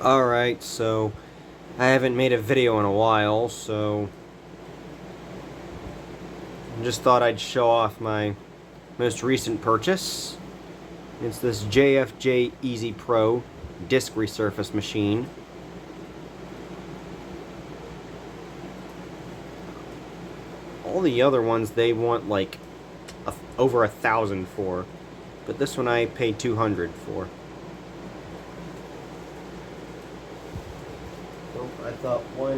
Alright, so I haven't made a video in a while, so I just thought I'd show off my most recent purchase. It's this JFJ Easy Pro disc resurface machine. All the other ones they want like over $1,000 for, but this one I paid $200 for. So I thought, why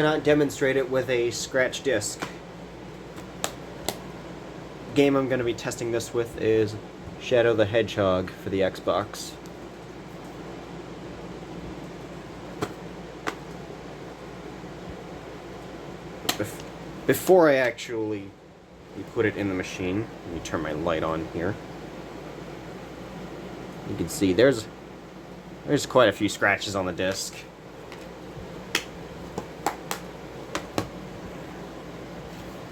not demonstrate it with a scratch disc? The game I'm going to be testing this with is Shadow the Hedgehog for the Xbox. Before I actually put it in the machine, let me turn my light on here. You can see there's quite a few scratches on the disc.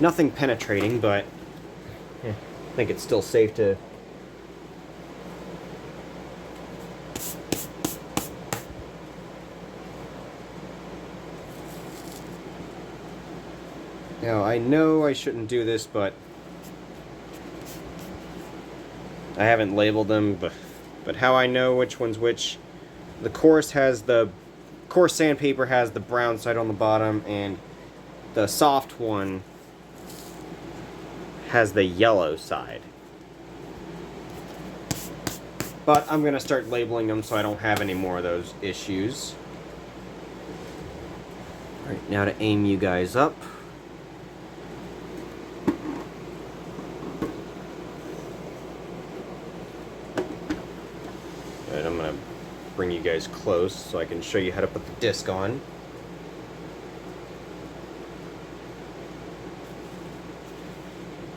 Nothing penetrating, but I think it's still safe to. Now, I know I shouldn't do this, but I haven't labeled them, but how I know which one's which, the coarse sandpaper has the brown side on the bottom, and the soft one has the yellow side. But I'm going to start labeling them so I don't have any more of those issues. Alright, now to aim you guys up. Alright, I'm going to bring you guys close so I can show you how to put the disc on.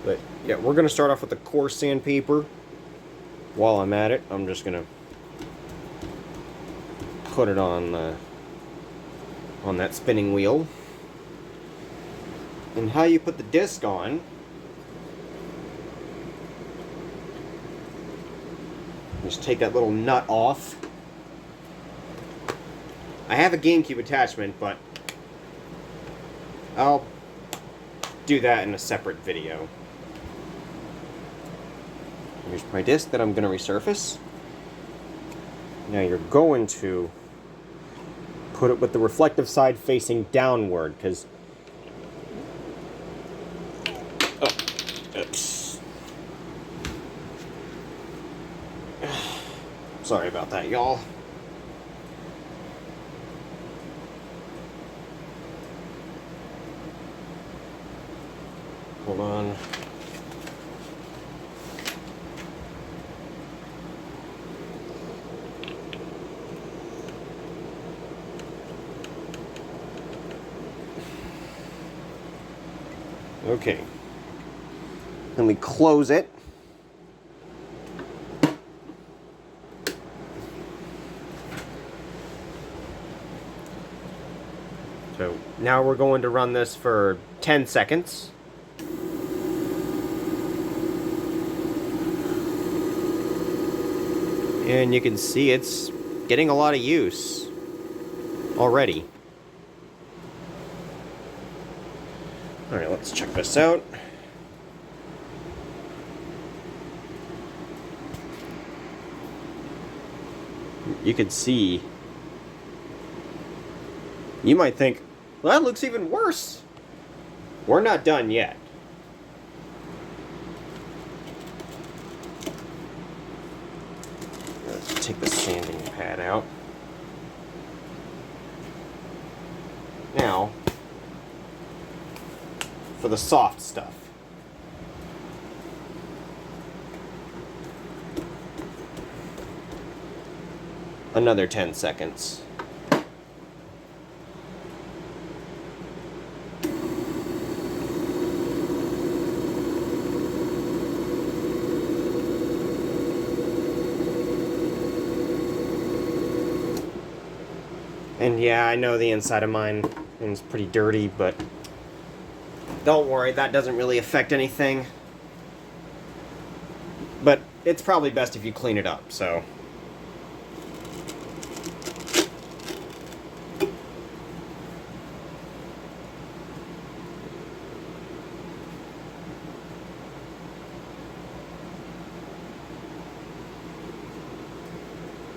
But yeah, we're going to start off with the coarse sandpaper. While I'm at it, I'm just going to put it on that spinning wheel. And how you put the disc on, just take that little nut off. I have a GameCube attachment, but I'll do that in a separate video. Here's my disc that I'm going to resurface. Now you're going to put it with the reflective side facing downward, because oops. Sorry about that, y'all. Hold on. Okay. Then we close it. So now we're going to run this for 10 seconds. And you can see it's getting a lot of use already. Alright, let's check this out. You can see, you might think, well, that looks even worse. We're not done yet. Let's take the sanding pad out. Now, for the soft stuff. Another 10 seconds. And yeah, I know the inside of mine is pretty dirty, but don't worry, that doesn't really affect anything. But it's probably best if you clean it up, so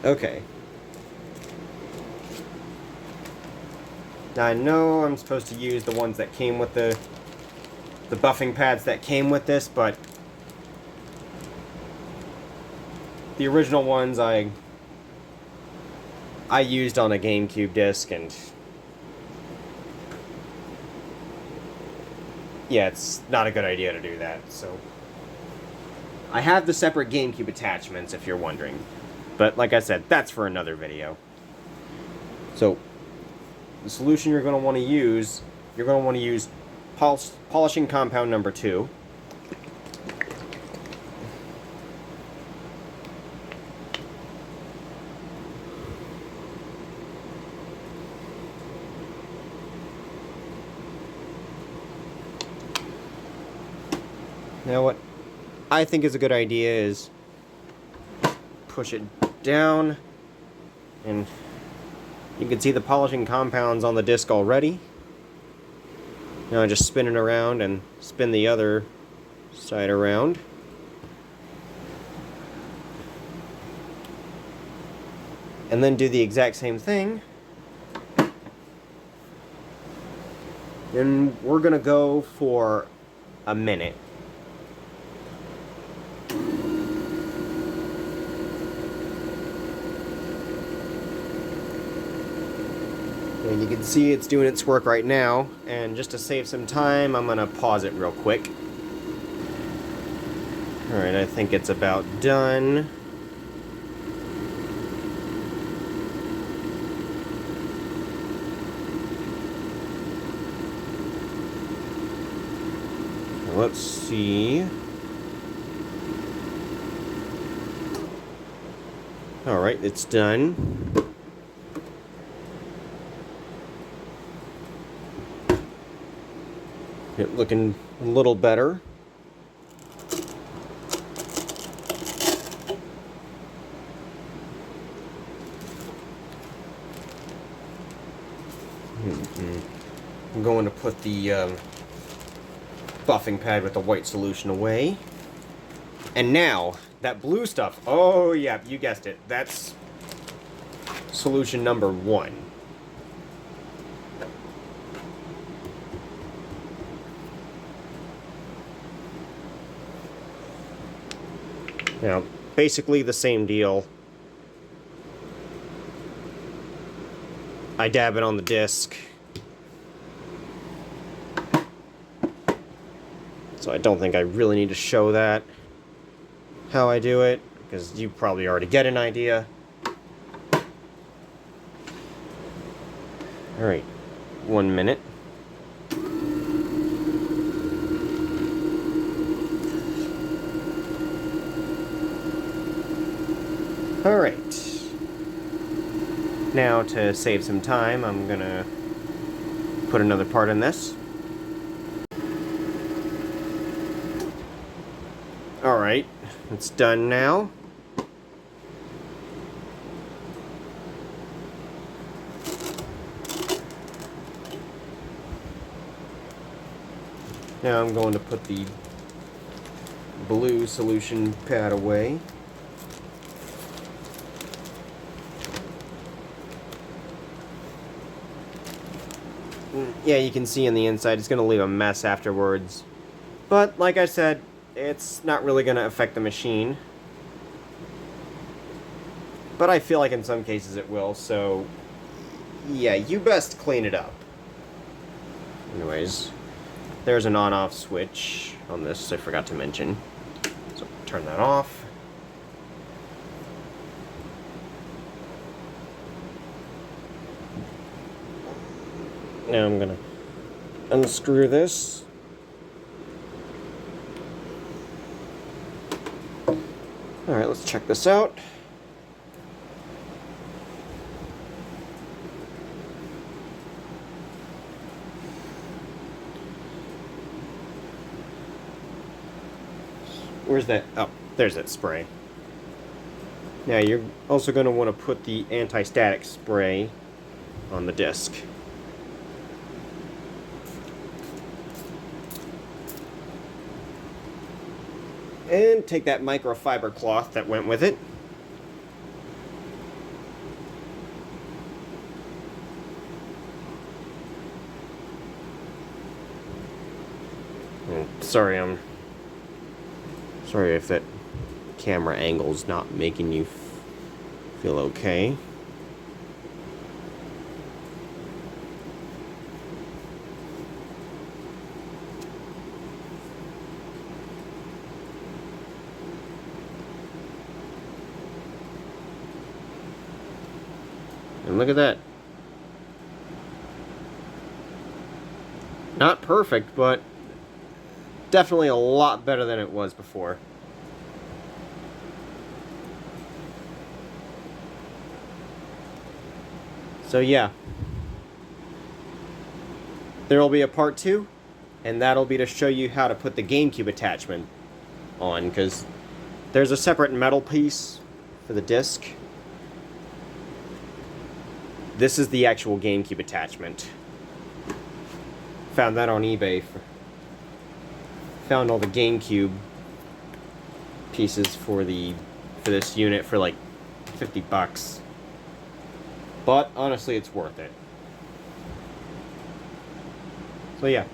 Okay. Now I know I'm supposed to use the ones that came with the buffing pads that came with this, but the original ones I used on a GameCube disc, and yeah, it's not a good idea to do that. So I have the separate GameCube attachments, if you're wondering, but like I said, that's for another video. So the solution you're going to want to use, polishing compound number 2. Now what I think is a good idea is push it down, and you can see the polishing compounds on the disc already. Now I just spin it around and spin the other side around. And then do the exact same thing. And we're gonna go for a minute. And you can see it's doing its work right now, and just to save some time, I'm gonna pause it real quick. Alright, I think it's about done. Let's see. Alright, it's done. It looking a little better. I'm going to put the buffing pad with the white solution away. And now, that blue stuff, oh yeah, you guessed it, that's solution number 1. Now, basically the same deal. I dab it on the disc. So I don't think I really need to show that, how I do it, because you probably already get an idea. Alright, 1 minute. Alright. Now, to save some time, I'm gonna put another part in this. Alright, it's done now. Now I'm going to put the blue solution pad away. Yeah, you can see on the inside, it's going to leave a mess afterwards. But, like I said, it's not really going to affect the machine. But I feel like in some cases it will, so yeah, you best clean it up. Anyways, there's an on-off switch on this, I forgot to mention. So, turn that off. Now I'm gonna unscrew this. Alright, let's check this out. Where's that? Oh, there's that spray. Now you're also going to want to put the anti-static spray on the disc. And take that microfiber cloth that went with it. Sorry, sorry if that camera angle's not making you feel okay. And look at that. Not perfect, but definitely a lot better than it was before. So yeah. There will be a part 2, and that'll be to show you how to put the GameCube attachment on, because there's a separate metal piece for the disc. This is the actual GameCube attachment. Found that on eBay. Found all the GameCube pieces for this unit for like $50. But honestly, it's worth it. So yeah.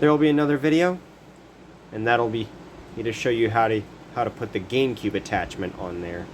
There will be another video, and that'll be to show you how to put the GameCube attachment on there.